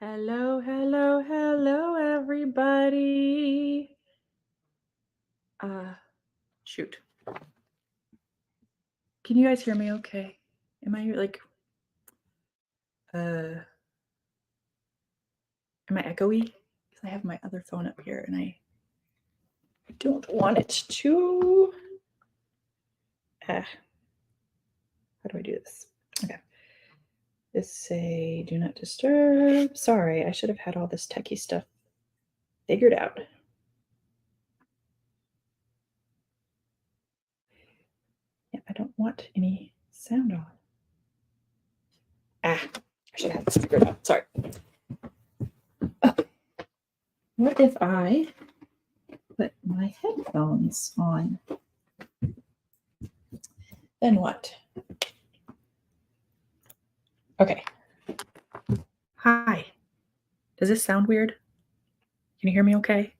Hello, hello, hello, everybody. Shoot. Can you guys hear me okay? Am I like, am I echoey? Because I have my other phone up here and I don't want it to. How do I do this? Okay. This say do not disturb. Sorry, I should have had all this techie stuff figured out. Yeah, I don't want any sound on. I should have this figured out. Sorry. What if I put my headphones on? Then what? Okay. Hi. Does this sound weird? Can you hear me okay?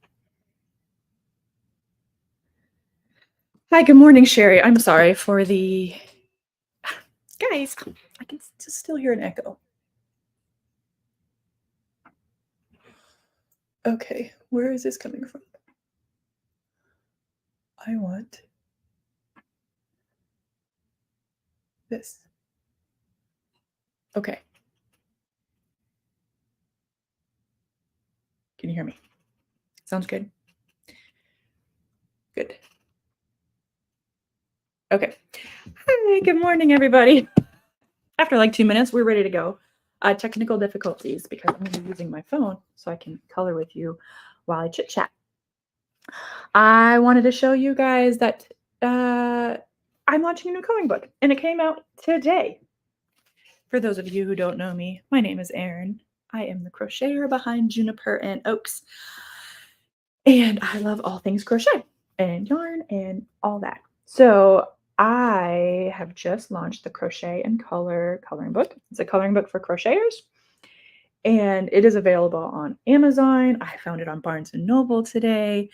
Hi, good morning, Sherry. I'm sorry for the... Guys, I can still hear an echo. Okay, where is this coming from? I want this. Okay. Can you hear me? Sounds good? Good. Okay. Hi, good morning, everybody. After like 2 minutes, we're ready to go. Technical difficulties because I'm going to be using my phone so I can color with you while I chit chat. I wanted to show you guys that I'm launching a new coloring book and it came out today. For those of you who don't know me, my name is Erin. I am the crocheter behind Juniper and Oaks. And I love all things crochet and yarn and all that. So I have just launched the Crochet and Color coloring book. It's a coloring book for crocheters. And it is available on Amazon. I found it on Barnes & Noble today.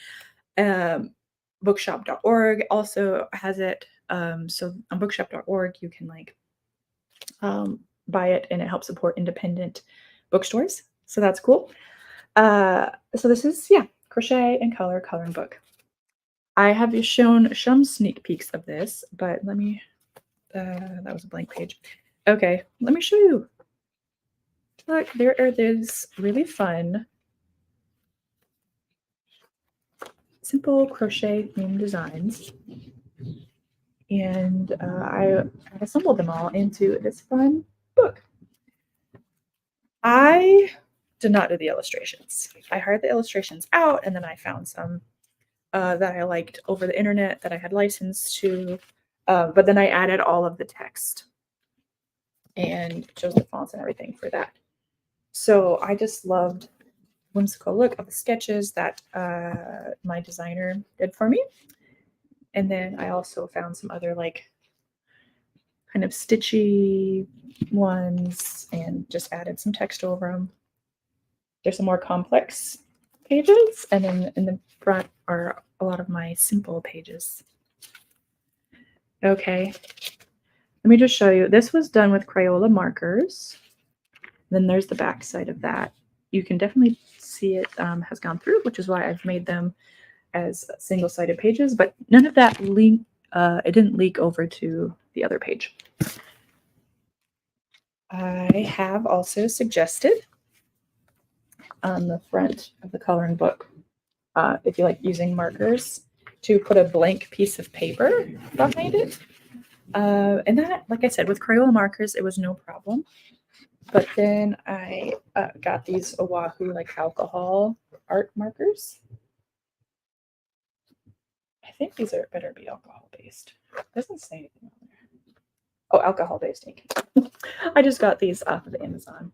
Bookshop.org also has it. So on bookshop.org, you can buy it and it helps support independent bookstores. So that's cool. So this is, Crochet and Color coloring book. I have shown some sneak peeks of this, but let me, that was a blank page. Okay, let me show you. Look, there are these really fun, simple crochet theme designs. And I assembled them all into this fun book. I did not do the illustrations. I hired the illustrations out, and then I found some that I liked over the internet that I had licensed to, but then I added all of the text and chose the fonts and everything for that. So I just loved the whimsical look of the sketches that my designer did for me. And then I also found some other kind of stitchy ones and just added some text over them. There's some more complex pages, and then in the front are a lot of my simple pages. Okay, let me just show you. This was done with Crayola markers. Then there's the back side of that. You can definitely see it has gone through, which is why I've made them as single-sided pages, but none of that it didn't leak over to the other page. I have also suggested on the front of the coloring book, if you like using markers, to put a blank piece of paper behind it. And that, like I said, with Crayola markers, it was no problem. But then I got these Oahu alcohol art markers. I think these better be alcohol based. It doesn't say anything on there. Oh, alcohol based ink. I just got these off of Amazon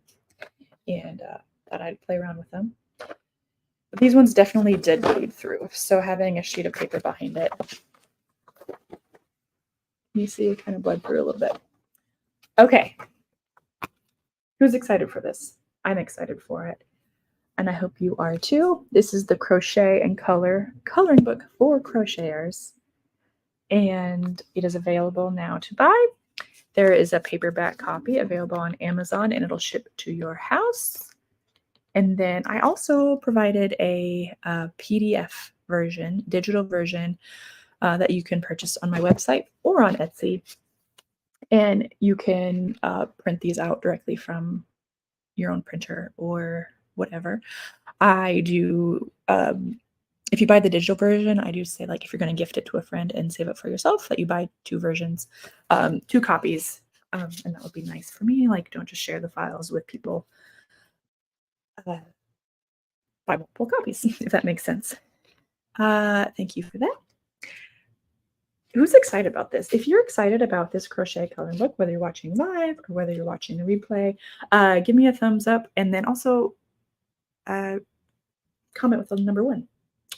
and thought I'd play around with them. But these ones definitely did bleed through. So having a sheet of paper behind it, you see it kind of bled through a little bit. Okay. Who's excited for this? I'm excited for it. And I hope you are too. This is the Crochet and Color coloring book for crocheters. And it is available now to buy. There is a paperback copy available on Amazon and it'll ship to your house. And then I also provided a PDF version, digital version that you can purchase on my website or on Etsy. And you can print these out directly from your own printer or whatever. I do, if you buy the digital version, I do say, like, if you're going to gift it to a friend and save it for yourself, that you buy 2 versions, 2 copies. And that would be nice for me. Like, don't just share the files with people. Buy multiple copies, if that makes sense. Thank you for that. Who's excited about this? If you're excited about this crochet coloring book, whether you're watching live or whether you're watching the replay, give me a thumbs up, and then also comment with the number 1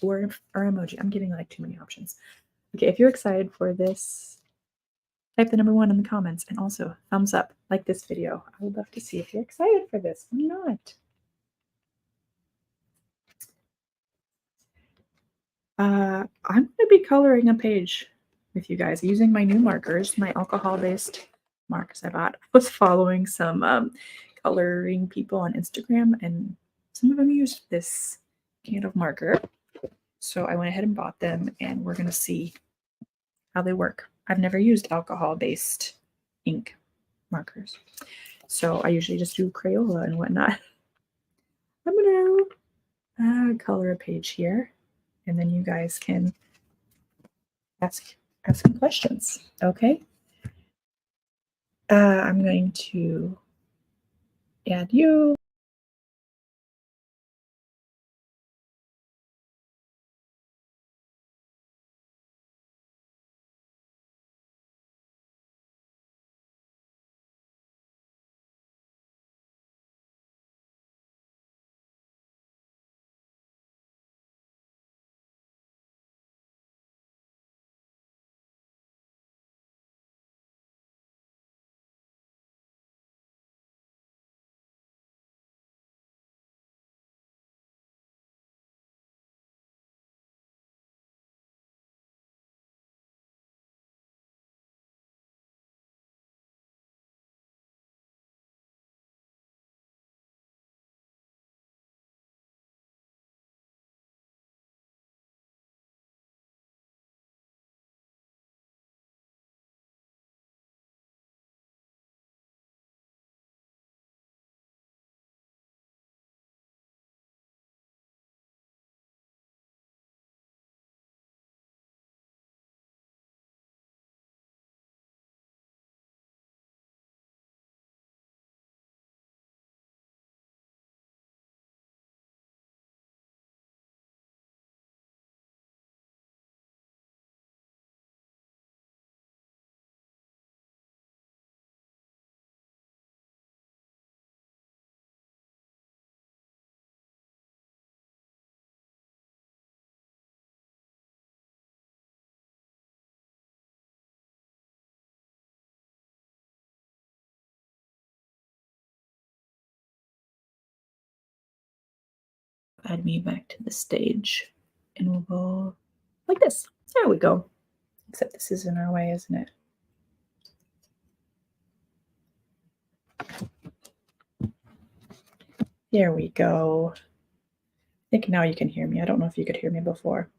or emoji. I'm giving like too many options. Okay, if you're excited for this, type the number 1 in the comments, and also thumbs up, like this video. I would love to see if you're excited for this or not. I'm going to be coloring a page with you guys using my new markers, my alcohol-based markers I bought. I was following some coloring people on Instagram, and some of them used this can of marker. So I went ahead and bought them, and we're going to see how they work. I've never used alcohol-based ink markers, so I usually just do Crayola and whatnot. I'm going to color a page here, and then you guys can ask some questions. Okay. I'm going to add you. Add me back to the stage, and we'll go like this. There we go. Except this is in our way, isn't it? There we go. I think now you can hear me. I don't know if you could hear me before.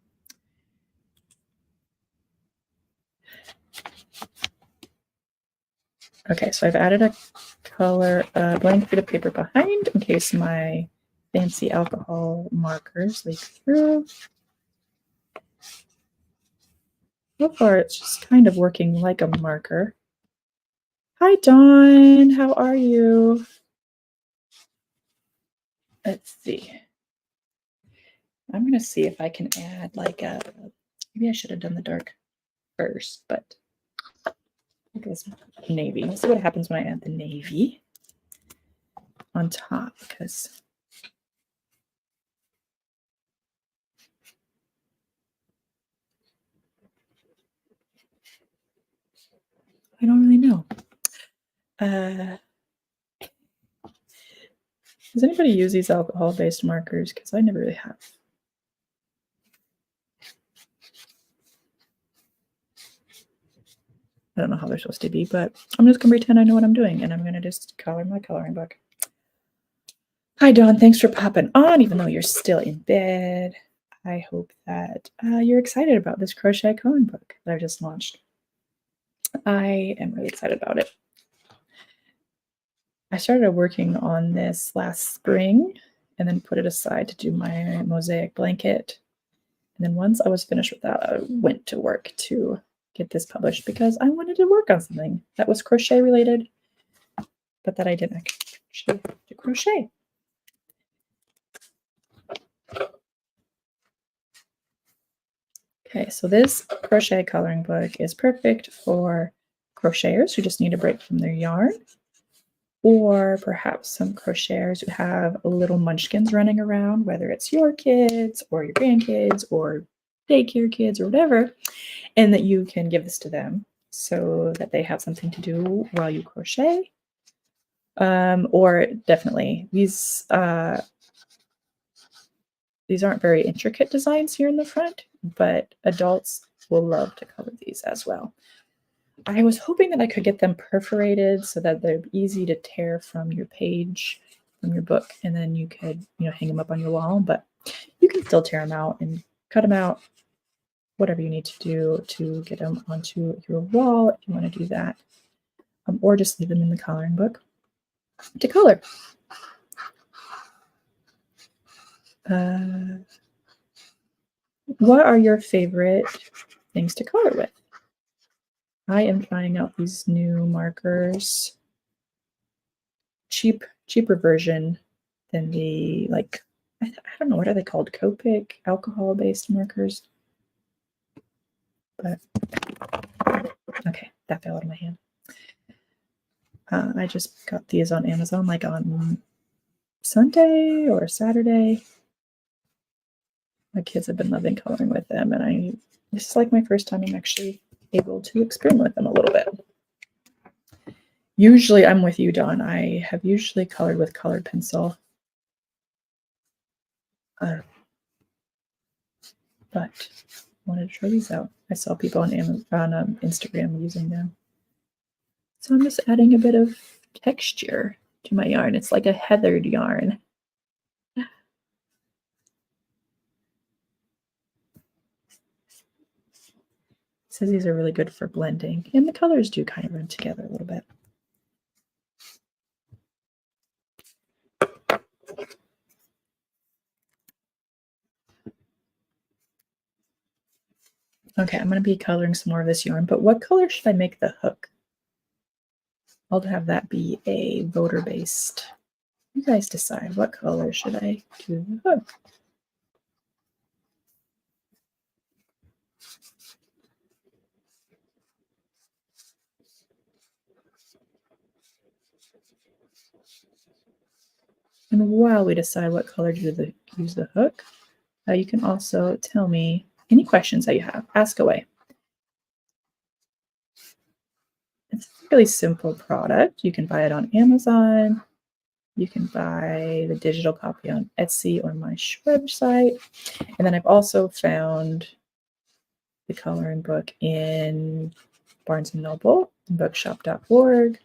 Okay, so I've added a color, blank bit of paper behind in case my fancy alcohol markers leak through. So far, it's just kind of working like a marker. Hi, Dawn. How are you? Let's see. I'm going to see if I can add like a, maybe I should have done the dark first, but look at this navy. Let's see what happens when I add the navy on top, because I don't really know. Does anybody use these alcohol-based markers? Because I never really have. I don't know how they're supposed to be, but I'm just going to pretend I know what I'm doing, and I'm going to just color my coloring book. Hi, Dawn. Thanks for popping on, even though you're still in bed. I hope that you're excited about this crochet coloring book that I've just launched. I am really excited about it. I started working on this last spring and then put it aside to do my mosaic blanket. And then once I was finished with that, I went to work to get this published because I wanted to work on something that was crochet related, but that I didn't actually do crochet. Okay, so this crochet coloring book is perfect for crocheters who just need a break from their yarn, or perhaps some crocheters who have little munchkins running around, whether it's your kids or your grandkids or daycare kids or whatever, and that you can give this to them so that they have something to do while you crochet. Or definitely these aren't very intricate designs here in the front, but adults will love to color these as well. I was hoping that I could get them perforated so that they're easy to tear from your page, from your book, and then you could, hang them up on your wall. But you can still tear them out and cut them out, whatever you need to do to get them onto your wall if you want to do that, or just leave them in the coloring book to color. What are your favorite things to color with? I am trying out these new markers. Cheaper version than the, I don't know, what are they called? Copic, alcohol-based markers. But, okay, that fell out of my hand. I just got these on Amazon, like on Sunday or Saturday. My kids have been loving coloring with them, and this is like my first time I'm actually able to experiment with them a little bit. Usually, I'm with you, Dawn. I have usually colored with colored pencil. But I wanted to try these out. I saw people on Instagram using them. So I'm just adding a bit of texture to my yarn. It's like a heathered yarn. It says these are really good for blending, and the colors do kind of run together a little bit. Okay, I'm going to be coloring some more of this yarn, but what color should I make the hook? I'll have that be a voter-based. You guys decide, what color should I do the hook? And while we decide what color to use the hook, you can also tell me any questions that you have. Ask away. It's a really simple product. You can buy it on Amazon. You can buy the digital copy on Etsy or my website. And then I've also found the coloring book in Barnes & Noble, bookshop.org.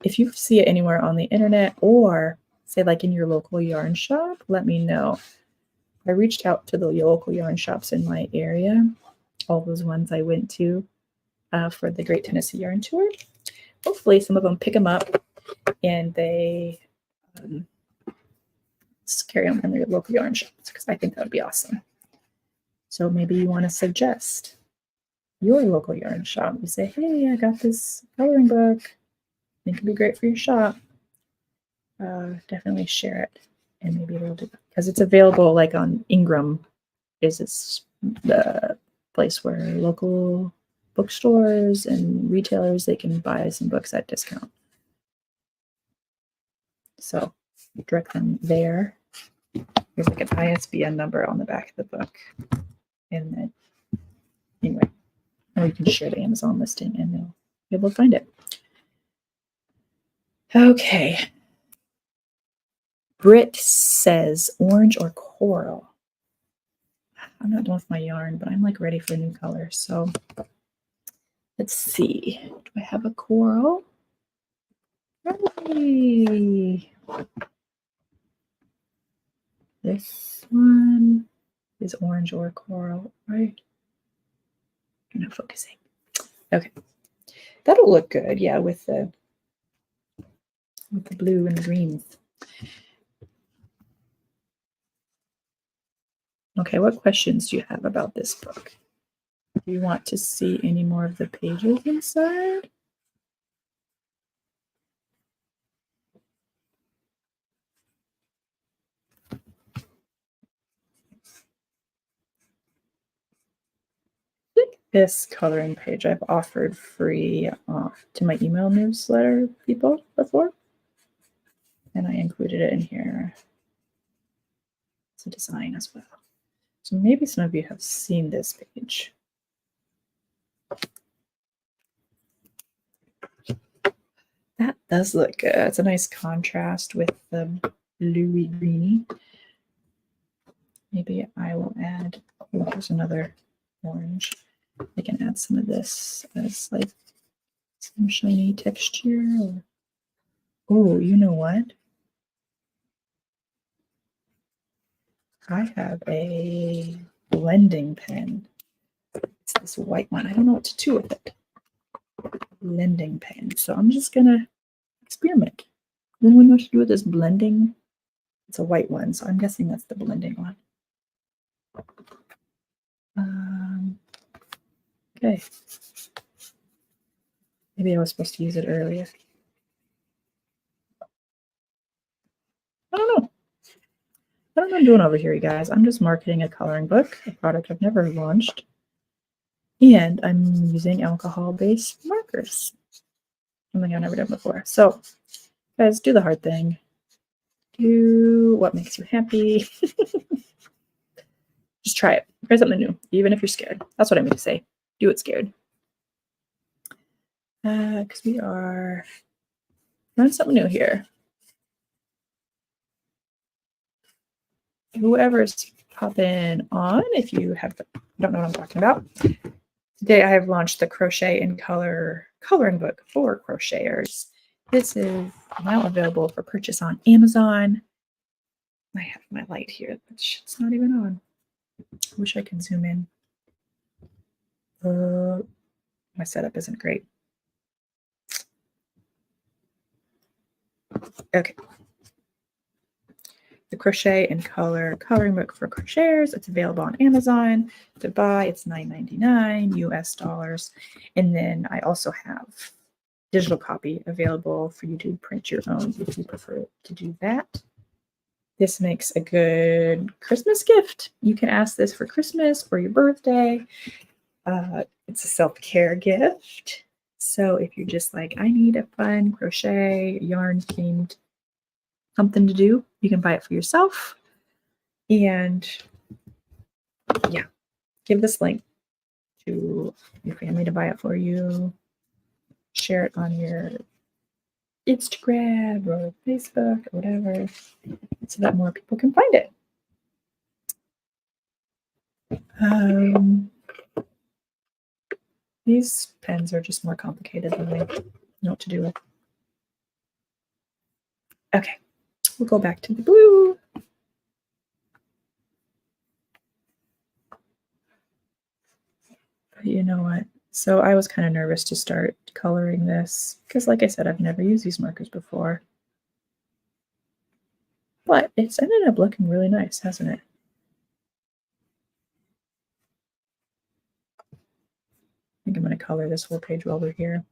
If you see it anywhere on the internet or say like in your local yarn shop, let me know. I reached out to the local yarn shops in my area, all those ones I went to for the Great Tennessee Yarn Tour. Hopefully some of them pick them up and they carry them in their local yarn shops, because I think that would be awesome. So maybe you want to suggest your local yarn shop. You say, hey, I got this coloring book. I think it'd be great for your shop. Definitely share it, and maybe they'll do it, because it's available like on Ingram. Is the place where local bookstores and retailers, they can buy some books at discount. So direct them there. There's like an ISBN number on the back of the book. And then, anyway, or you can share the Amazon listing and they'll be able to find it. Okay. Britt says orange or coral. I'm not done with my yarn, but I'm like ready for a new color. So let's see. Do I have a coral? Hey. This one is orange or coral, right? I'm not focusing. Okay. That'll look good, yeah, with the blue and the greens. Okay, what questions do you have about this book? Do you want to see any more of the pages inside? This coloring page I've offered free to my email newsletter people before, and I included it in here. It's a design as well. So maybe some of you have seen this page. That does look good. It's a nice contrast with the bluey greeny. Maybe I will add, oh, there's another orange. I can add some of this as like some shiny texture. Oh, you know what? I have a blending pen. It's this white one. I don't know what to do with it. Blending pen. So I'm just gonna experiment. Then we know what to do with this blending. It's a white one, so I'm guessing that's the blending one. Okay. Maybe I was supposed to use it earlier. I don't know. I don't know what I'm doing over here, you guys. I'm just marketing a coloring book, a product I've never launched. And I'm using alcohol-based markers. Something I've never done before. So, guys, do the hard thing. Do what makes you happy. Just try it. Try something new, even if you're scared. That's what I mean to say. Do it scared. Because we are learning something new here. Whoever's popping on, if you don't know what I'm talking about, today I have launched the Crochet in Color coloring book for crocheters. This is now available for purchase on Amazon. I have my light here, but it's not even on. I wish I could zoom in. My setup isn't great. Okay. The Crochet in Color coloring book for crocheters. It's available on Amazon to buy. It's $9.99 US dollars. And then I also have digital copy available for you to print your own if you prefer to do that. This makes a good Christmas gift. You can ask this for Christmas or your birthday. It's a self-care gift. So if you're just like, I need a fun crochet yarn themed something to do, you can buy it for yourself. And yeah, give this link to your family to buy it for you. Share it on your Instagram or Facebook or whatever, so that more people can find it. These pens are just more complicated than I know what to do with. Okay, we'll go back to the blue. But you know what? So I was kind of nervous to start coloring this because, like I said, I've never used these markers before. But it's ended up looking really nice, hasn't it? I think I'm going to color this whole page while we're here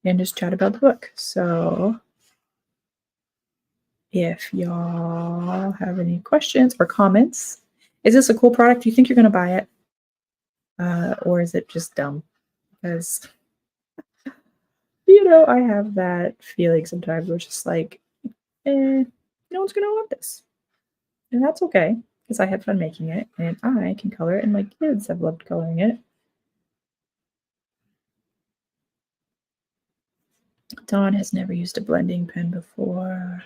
and just chat about the book. So if y'all have any questions or comments, is this a cool product? Do you think you're going to buy it? Or is it just dumb? Because, you know, I have that feeling sometimes where it's just like, no one's going to want this. And that's okay, because I had fun making it, and I can color it, and my kids have loved coloring it. Dawn has never used a blending pen before.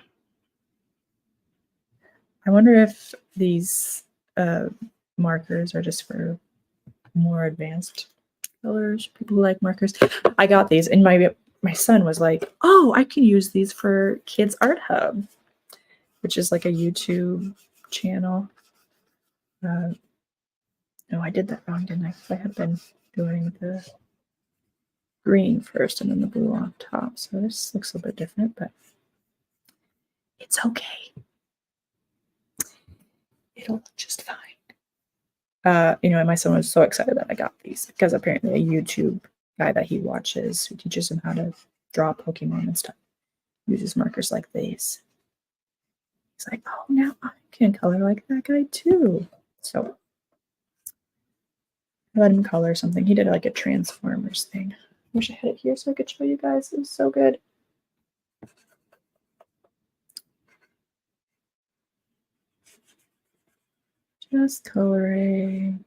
I wonder if these markers are just for more advanced colors, people who like markers. I got these, and my son was like, oh, I can use these for Kids Art Hub, which is like a YouTube channel. No, I did that wrong, didn't I? I had been doing the green first and then the blue on top. So this looks a little bit different, but it's okay. It'll look just fine. My son was so excited that I got these because apparently a YouTube guy that he watches who teaches him how to draw Pokemon and stuff uses markers like these. He's like, oh, now I can color like that guy too. So I let him color something. He did like a Transformers thing. Wish I had it here so I could show you guys. It was so good. Just coloring.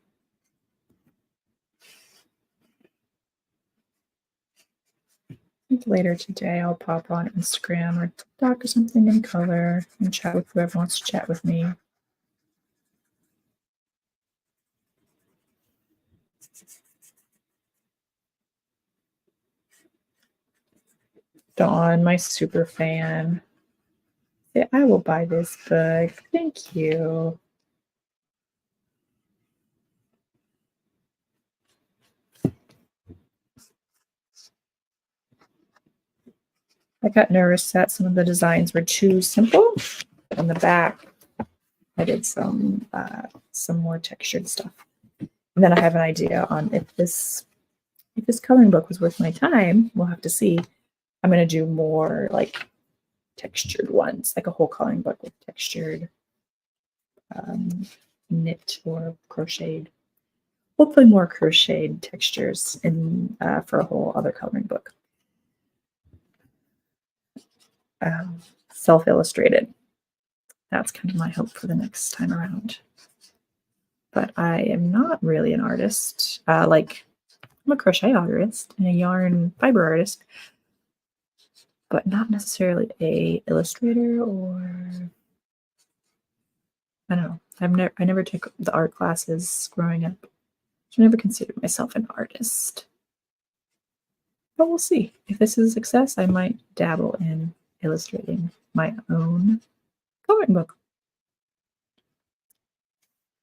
I think later today I'll pop on Instagram or TikTok or something and color and chat with whoever wants to chat with me. Dawn, my super fan. Yeah, I will buy this book. Thank you. I got nervous that some of the designs were too simple. On the back, I did some more textured stuff. And then I have an idea on if this coloring book was worth my time. We'll have to see. I'm going to do more like textured ones, like a whole coloring book with textured knit or crocheted. Hopefully more crocheted textures in for a whole other coloring book. Self-illustrated. That's kind of my hope for the next time around. But I am not really an artist. I'm a crochet artist and a yarn fiber artist, but not necessarily a illustrator or I don't know. I never took the art classes growing up. So I never considered myself an artist. But we'll see. If this is a success, I might dabble in illustrating my own coloring book.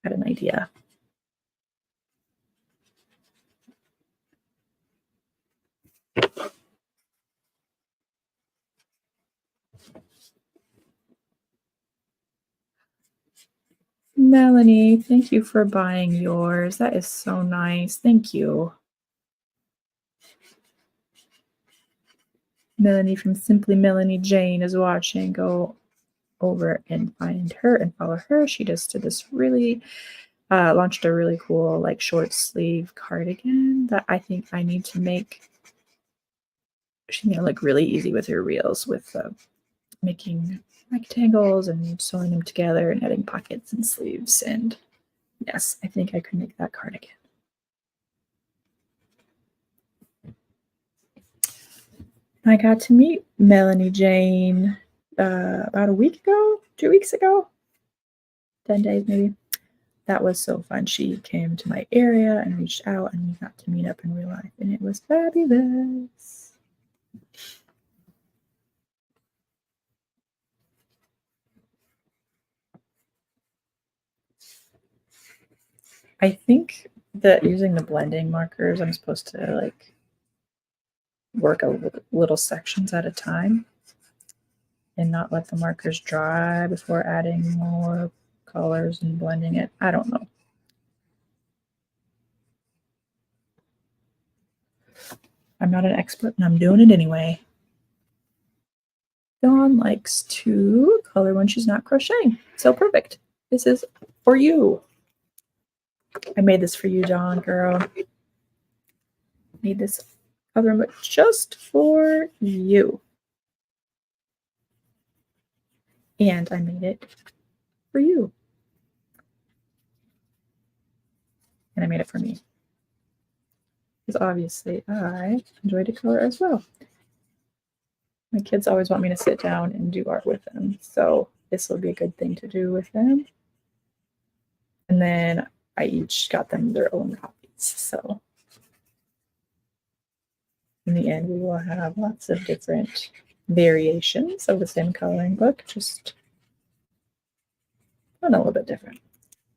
I had an idea. Melanie, thank you for buying yours. That is so nice. Thank you. Melanie from Simply Melanie Jane is watching. Go over and find her and follow her. She just did this really, launched a really cool like short sleeve cardigan that I think I need to make. She's gonna look really easy with her reels with making rectangles and sewing them together and adding pockets and sleeves. And yes, I think I could make that cardigan. I got to meet Melanie Jane about a week ago, 2 weeks ago, 10 days maybe. That was so fun. She came to my area and reached out and we got to meet up in real life and it was fabulous. I think that using the blending markers, I'm supposed to like work a little sections at a time and not let the markers dry before adding more colors and blending it. I don't know. I'm not an expert and I'm doing it anyway. Dawn likes to color when she's not crocheting. So perfect. This is for you. I made this for you, Dawn, girl. Made this coloring book just for you. And I made it for you. And I made it for me. Because obviously I enjoy to color as well. My kids always want me to sit down and do art with them. So this will be a good thing to do with them. And then I each got them their own copies. So in the end, we will have lots of different variations of the same coloring book. Just a little bit different.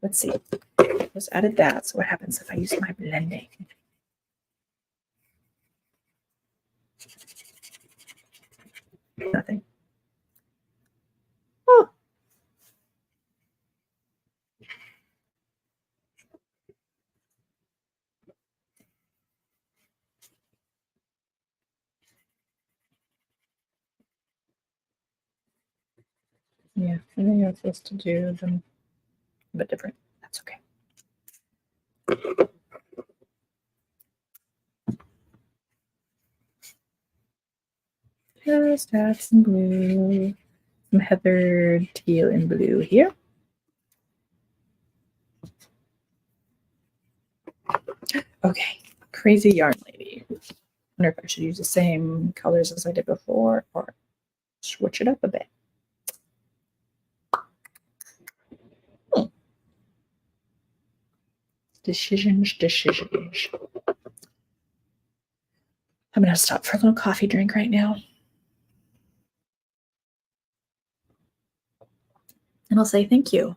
Let's see. Just added that. So what happens if I use my blending? Nothing. Oh. Yeah, I think I was supposed to do them a bit different. That's okay. Just add some blue, some heathered teal and blue here. Okay, crazy yarn lady. I wonder if I should use the same colors as I did before or switch it up a bit. Decisions. I'm going to stop for a little coffee drink right now. And I'll say thank you.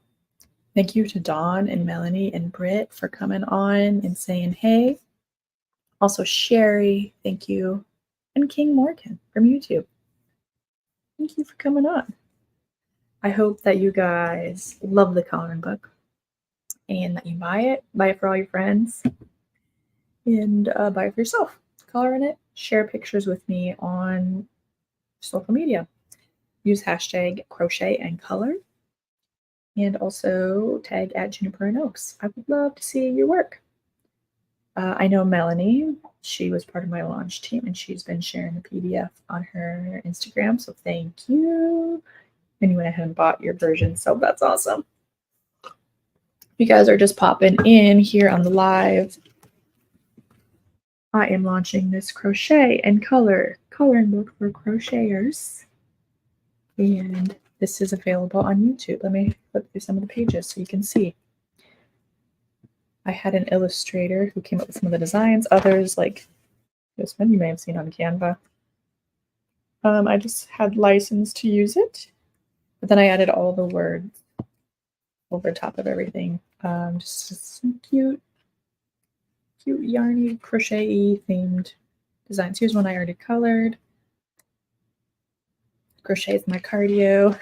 Thank you to Dawn and Melanie and Britt for coming on and saying hey. Also Sherry, thank you. And King Morgan from YouTube. Thank you for coming on. I hope that you guys love the coloring book and that you buy it for all your friends, and buy it for yourself. Color in it, share pictures with me on social media. Use hashtag crochet and color, and also tag at Juniper and Oaks. I would love to see your work. I know Melanie, she was part of my launch team, and she's been sharing the PDF on her Instagram, so thank you. And you went ahead and bought your version, so that's awesome. You guys are just popping in here on the live. I am launching this crochet and coloring book for crocheters, and this is available on YouTube. Let me flip through some of the pages so you can see. I had an illustrator who came up with some of the designs. Others, like this one, you may have seen on Canva. I just had license to use it, but then I added all the words over top of everything. Just some cute yarny crochet themed designs. Here's one I already colored. Crochet is my cardio.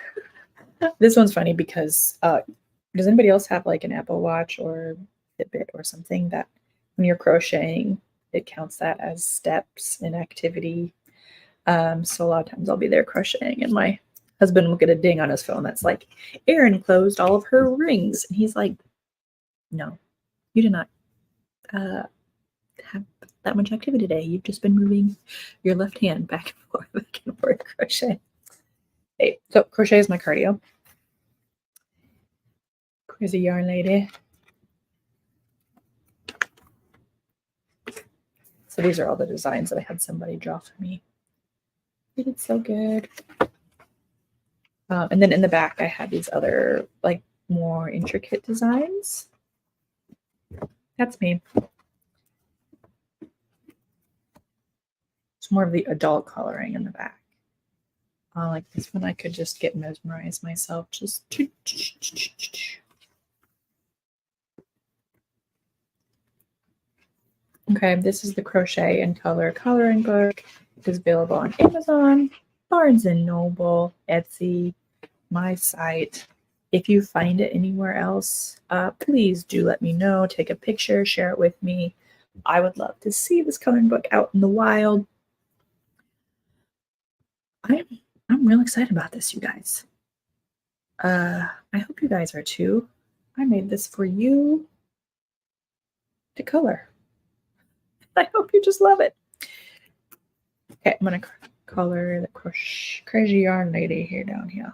This one's funny because does anybody else have like an Apple Watch or Fitbit or something that when you're crocheting, it counts that as steps in activity? So a lot of times I'll be there crocheting and my husband will get a ding on his phone that's like, Erin closed all of her rings. And he's like, no, you did not have that much activity today. You've just been moving your left hand back and forth, crochet. Okay, so crochet is my cardio. Crazy yarn lady. So these are all the designs that I had somebody draw for me. They did so good. And then in the back, I had these other, like, more intricate designs. That's me. It's more of the adult coloring in the back. Like this one, I could just get mesmerized myself. Just. Okay, this is the Crochet and Color coloring book. It is available on Amazon, Barnes & Noble, Etsy, my site. If you find it anywhere else, please do let me know. Take a picture, share it with me. I would love to see this coloring book out in the wild. I'm real excited about this, you guys. I hope you guys are too. I made this for you to color. I hope you just love it. Okay, I'm going to color the crazy yarn lady here down here.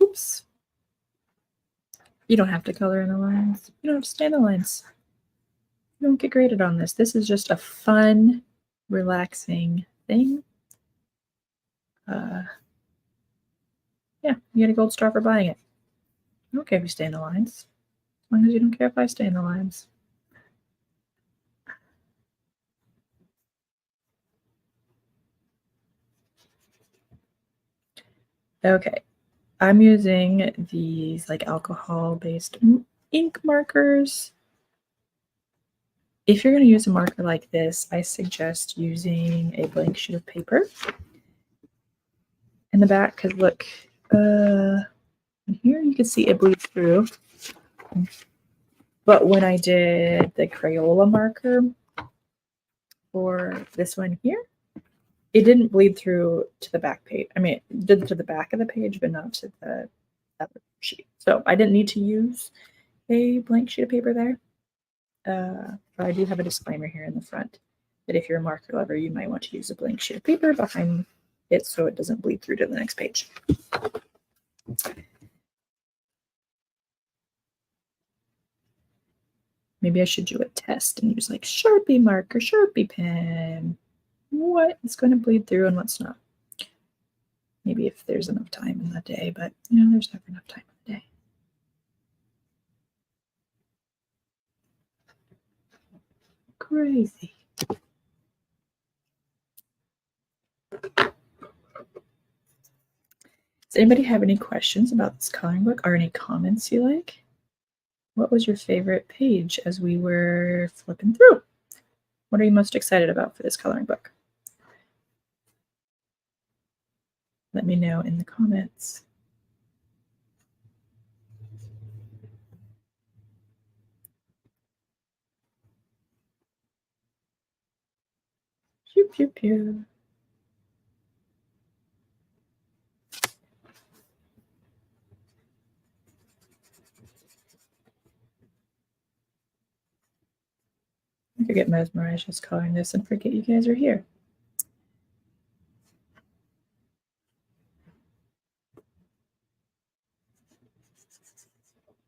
Oops. You don't have to color in the lines. You don't have to stay in the lines. You don't get graded on this. This is just a fun, relaxing thing. Yeah, you get a gold star for buying it. I don't care if you stay in the lines. As long as you don't care if I stay in the lines. Okay, I'm using these like alcohol-based ink markers. If you're going to use a marker like this, I suggest using a blank sheet of paper in the back, because look, here you can see it bleeds through. But when I did the Crayola marker for this one here, it didn't bleed through to the back page. I mean, it did to the back of the page, but not to the other sheet. So I didn't need to use a blank sheet of paper there. But I do have a disclaimer here in the front that if you're a marker lover, you might want to use a blank sheet of paper behind it so it doesn't bleed through to the next page. Maybe I should do a test and use like Sharpie marker, Sharpie pen. What is going to bleed through and what's not? Maybe if there's enough time in the day, but you know, there's never enough time in the day. Crazy. Does anybody have any questions about this coloring book or any comments you like? What was your favorite page as we were flipping through? What are you most excited about for this coloring book? Let me know in the comments. Pew, pew, pew. I could get mesmerized just coloring this and forget you guys are here.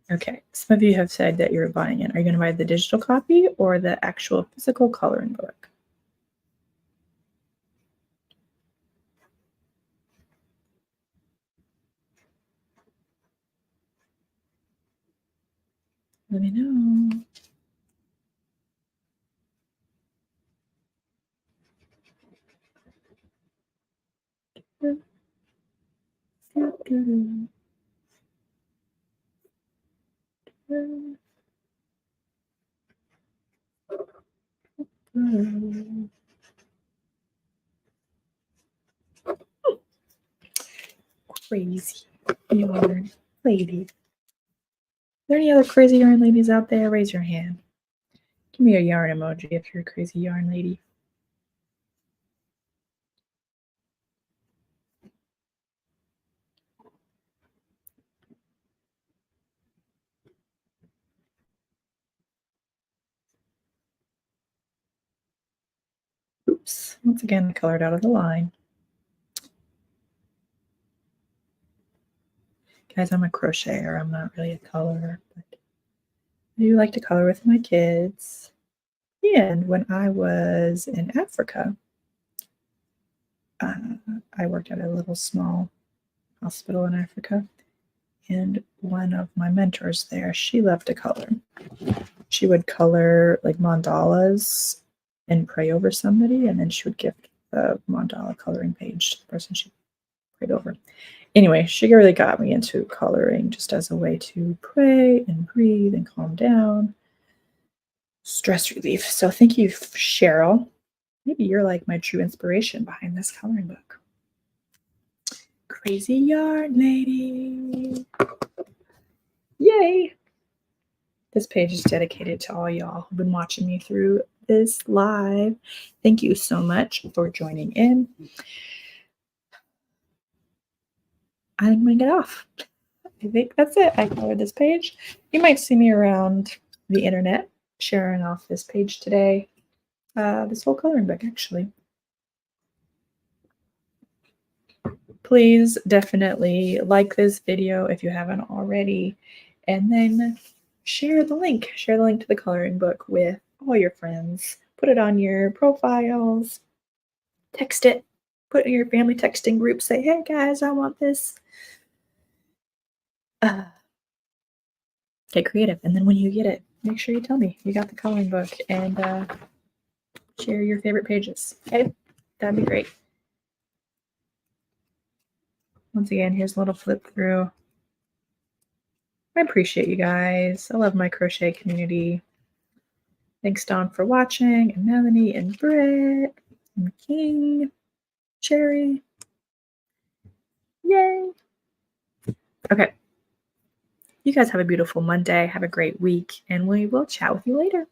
Okay, some of you have said that you're buying it. Are you going to buy the digital copy or the actual physical coloring book? Let me know. Crazy yarn lady. Are there any other crazy yarn ladies out there? Raise your hand. Give me a yarn emoji if you're a crazy yarn lady. Oops, once again, I colored out of the line. Guys, I'm a crocheter. I'm not really a colorer, but I do like to color with my kids. And when I was in Africa, I worked at a little small hospital in Africa. And one of my mentors there, she loved to color. She would color like mandalas and pray over somebody, and then she would gift the mandala coloring page to the person she prayed over. Anyway, she really got me into coloring just as a way to pray and breathe and calm down. Stress relief. So thank you, Cheryl. Maybe you're like my true inspiration behind this coloring book. Crazy yarn lady. Yay. This page is dedicated to all y'all who've been watching me through this live. Thank you so much for joining in. I'm going to get off. I think that's it. I covered this page. You might see me around the internet sharing off this page today. This whole coloring book, actually. Please definitely like this video if you haven't already. And then share the link. Share the link to the coloring book with all your friends. Put it on your profiles. Text it. Put it in your family texting group. Say, hey guys, I want this. Get creative. And then when you get it, make sure you tell me you got the coloring book and share your favorite pages. Okay? That'd be great. Once again, here's a little flip through. I appreciate you guys. I love my crochet community. Thanks, Dawn, for watching, and Melanie, and Britt, and King, Sherry. Yay! Okay. You guys have a beautiful Monday. Have a great week, and we will chat with you later.